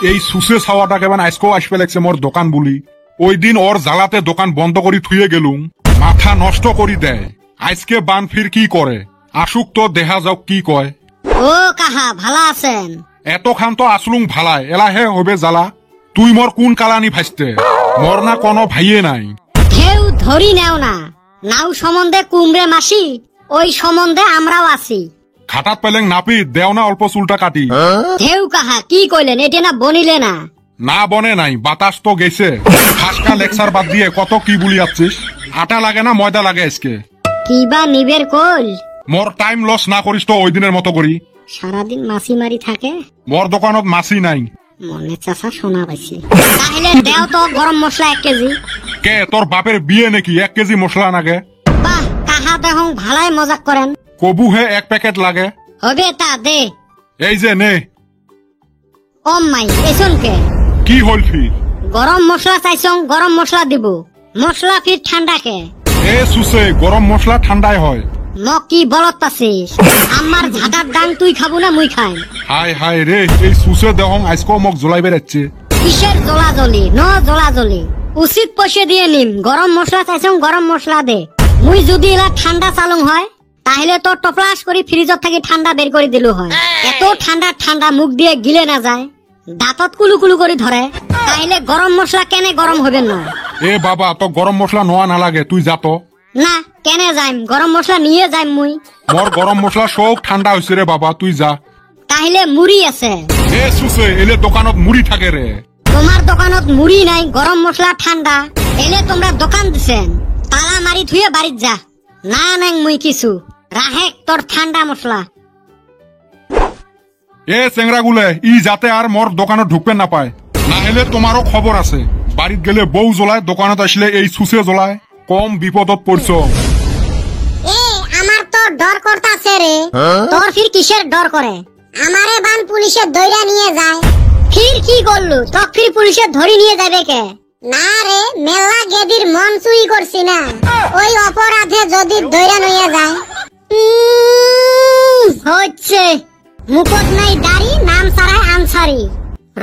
এই সুসে ছাওয়াটা কেমন আজকেও আসবে লাগছে মোর দোকান বলি। ওই দিন ওর জ্বালাতে দোকান বন্ধ করি থুয়ে গেলুম, মাথা নষ্ট করি দেয়। আজকে বান ফির কি করে, আসুক তো দেখা যাওক কি কয়। ও কাহা ভালা আছেন? এতখান তো আসলুম ভালাই, এলাহে হবে জ্বালা। তুই মোর কোন কালানি ভাসতে, মোর না কোনো ভাইয়ে নাই। কেউ ধরি নেও না, নাও সম্বন্ধে কুমড়ে মাসি, ওই সম্বন্ধে আমরাও আছি। খাটাত পেলেং নাপি দেও না অল্প চুলটা কাটি। ঢেউ কাহা কি কইলেন, এটা না বনিলে না? না বনে নাই, বাতাস তো গেছে। ফাঁসকা লেকচার বাদ দিয়ে কত কি বলি যাচ্ছিস। আটা লাগে না ময়দা লাগে আজকে? কিবা নিবের কল? মোর টাইম লস না করিস তো ওই দিনের মতো করি। সারাদিন মাছি মারি থাকে। মোর দোকানত মাছি নাই। মনে চাষা শোনা পাইছি। তাহলে দেও তো গরম মশলা 1 কেজি। কে তোর বাপের বিয়ে নাকি 1 কেজি মশলা লাগে? বাহ কাহা দেহং ভালাই মজাক করেন। কবু হে 1 প্যাকেট লাগে। হবে তা দে। এই যে নে। ও মাই এসনকে কি হল ফির? গরম মশলা চাইছং, গরম মশলা দিব। মশলা ফির ঠান্ডা কে? এ সুসে গরম মশলা ঠান্ডায় হয়। ম কি বলত পাছিস? আমার ঝাঁটার ডাং তুই খাবো না মুই খাই? হাই হাই রে, এই সুসে দেহং আজকেও মোক জ্বলাই বেড়াচ্ছে। কিসের জ্বলা জ্বলি ন জ্বলা জ্বলি? উচিত পয়সা দিয়ে নিম। গরম মশলা চাইছং, গরম মশলা দে। মুই যদি এলা ঠান্ডা চালং হয় তাহলে তো টপলাস করে ফ্রিজত থাকি ঠান্ডা বের করে দিলো হয়। এত ঠান্ডা ঠান্ডা মুখ দিয়ে গিলে না যায়, দাঁতত কুলু কুলু করে ধরে। তাহলে গরম মশলা কেনে গরম হবে না? এ বাবা তো গরম মশলা নোয়া না লাগে, তুই যা তো। না কেনে যাইম, গরম মশলা নিয়ে যাইম মুই। মোর গরম মশলা সব ঠান্ডা হয়েছে রে বাবা, তুই যা। তাহলে মুড়ি আছে? এ সুসে এলে দোকানত মুড়ি থাকে রে। তোমার দোকানত মুড়ি নাই, গরম মশলা ঠান্ডা। এলে তোমরা দোকান দিছেন, তালা মারি থুয়ে বাড়িত যা। না নাই মুই কিছু রাহেক তোর ঠান্ডা মশলা। এ চেংরা গুলে ই যাতে আর মোর দোকানত ঢুকবেন না পায়, না হলে তোমারও খবর আছে। বাড়িত গেলে বউ জ্বলায়, দোকানত আসলে এই সুসে জ্বলায়। কম বিপদত পড়ছ। এ আমার তো ডর করতাছে রে। তোর ফির কিসের ডর করে? আমারে বান পুলিশে দইরা নিয়ে যায়। ফির কি করলু? তোক ফির পুলিশে ধরি নিয়ে যাবে কে? না রে, মেলা গেদির মন চুরি করছি না, ওই অপরাধে যদি দইরা নিয়ে যায়। হচ্ছে মুকট নাই দাড়ি, নাম সারায় আনসারি।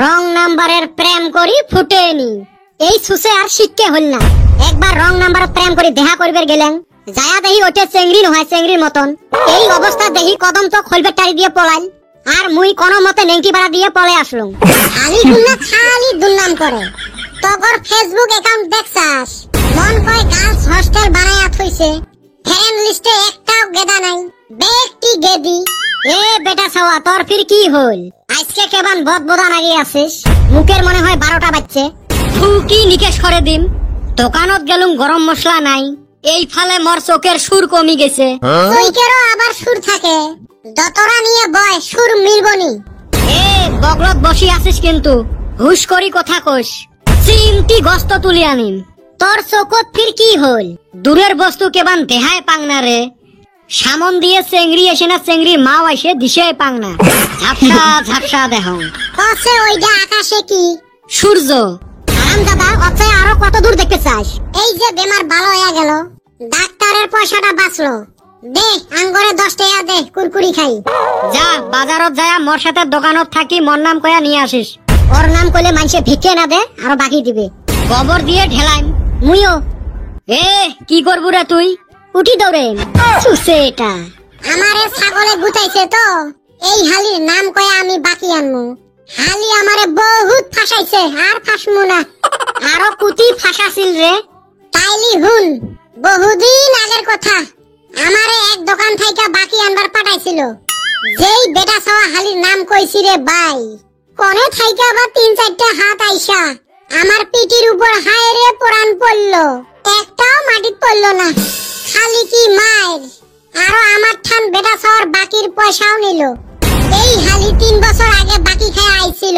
রং নাম্বারের প্রেম করি ফুটেনি। এই সুসে আর শিক্ষে হল না। একবার রং নাম্বার প্রেম করি দেখা করবে গেলেন, যায়া দেখি ওটা চেংড়ি নয়, চেংড়ির মতন। এই অবস্থা দেখি কদম তো খলবের টাড়ি দিয়ে পলাইল, আর মুই কোনো মতে নেংটি পাড়া দিয়ে পলে আসলুম। খালি দুলনা খালি দুলনাম করে। তগর ফেসবুক অ্যাকাউন্ট দেখছাস? মন কয় গার্লস হোস্টেল বানায়া থইছে, ফ্রেন্ড লিস্টে একটাও গেদা নাই। বেকটি গেদি। এ বেটা ছাওয়া, তোর ফির কি হল? আজকে কেমন বদবদা লাগিয়ে আছিস? মুখের মনে হয় 12টা বাজছে। ফুকি নিকেশ করে দিম। দোকানত গেলুম, গরম মশলা নাই। এই ফালে মোর চোখের সুর কমি গেছে। চৈকেরও আবার সুর থাকে, দতরা নিয়ে বয়, সুর মিলবনি। এ বগলত বসি আছিস কিন্তু হুশ করি কথা কইস। চিমটি গস্ত তুলি আনিম। তোর চোখত ফির কি হল? দূরের বস্তু কেবান দেহায় পাংনা রে। সামন দিয়ে চেংড়ি এসে না, চেংড়ির মাও এসে দিশে পাংনা। ঝাপসা ঝাপসা দেহ। কসে ওইটা আকাশে কি? সূর্য। আরাম দাদা, অচে আরো কত দূর দেখতে চাস? এই যে বেমার ভালো হয়ে গেল, ডাক্তারের পয়সাটা বাঁচলো। দে আঙ্গরে 10 টাকা দে, কুরকুরি খাই। যা বাজারত যায় মোর সাথে দোকানত থাকি মোর নাম কয়া নিয়ে আসিস। ওর নাম কইলে মানুষে ভিক্ষে না দে, আরো বাকি দিবে। গোবর দিয়ে ঢেলাইম মুইও। এ কি করবু রে তুই? উঠি দৌড়ে চুষে এটা। আমারে ছাগলে গুতাইছে তো, এই হালির নাম কয়া আমি বাকি আনমু। হালি আমারে বহুত ফাঁসাইছে, আর ফাঁসমু না। আরো কুতি ফাঁসাছিল রে। তাইলি হুন, বহুদিন আগের কথা। আমারে এক দোকান থাইকা বাকি আনবার পাঠাইছিল। যেই বেটা ছাওয়া হালির নাম কইছি রে ভাই, কোনে থাইকা আবার 3-4টা হাত আইসা আমার পিঠির উপর হায় রে পরান পড়লো। একটাও মাটিত পড়লো না, খালি কি মায়ের। আরো আমার ঠান বেটা ছাওয়ার বাকির পয়সাও নিল। এই হালি 3 বছর আগে বাকি খেয়ে আইছিল,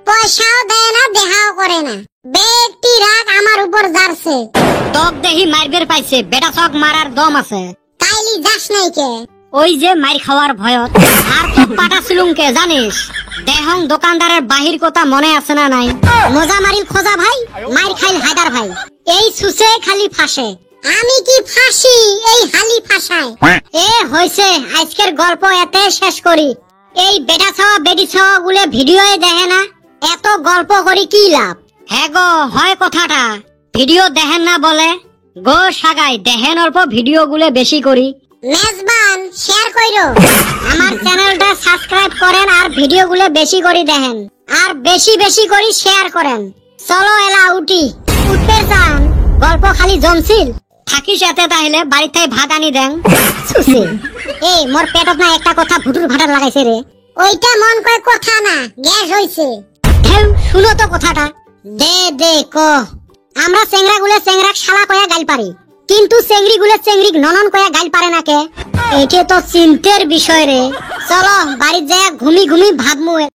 পয়সাও দেয় না, দেহাও করে না। ব্যক্তি রাগ আমার উপর জারছে। তক দেহি মারবের পাইছে, বেটা চক মারার দম আছে। তাইলি যাস নাই কে? ওই যে মার খাওয়ার ভয়ত। আর তো পাঠাছিলুম কে জানিস? দেহং দোকানদারের বাহির কথা মনে আছে না নাই? মজা মারিল খোঁজা ভাই, মার খাইল হায়দার ভাই। এই সুসে খালি ফাঁসে। আমি কি ফাঁসি, এই হালি ফাঁসায়। এ হইছে, আজকের গল্প এতে শেষ করি। এই বেটা ছাওয়া বেডি ছাওয়া গুলে ভিডিওয়ে দেখে না, এত গল্প করি কি লাভ? হ্যাঁ গো, হয় কথাটা। ভিডিও দেখেন না বলে গো সাগাই, দেখেন অল্প ভিডিও গুলো বেশি করি। মেজবান শেয়ার কইরো, আমার চ্যানেলটা সাবস্ক্রাইব করেন আর ভিডিও গুলো বেশি করে দেখেন আর বেশি বেশি করে শেয়ার করেন। চলো এলা উঠি, উঠতে চান? গল্প খালি জমছিল, থাকিস এতে তাহলে বাড়ি থেকে ভাত আনি দেন। সুসি এই মোর পেটত না একটা কথা ভুটুর ভাটার লাগাইছে রে। ওইটা মন কয় কথা না, গ্যাস হইছে। শুনো তো কথাটা। দে ক। আমরা চেংরা গুলে চেংরাক শালা কয়া গাইল পারি, কিন্তু চেংড়ি গুলে চেংড়িক ননন কয়া গাইল পারে না কে? এইটা তো চিন্তার বিষয় রে। চলো বাড়িতে যায় ঘুমি ঘুমি ভাবমু।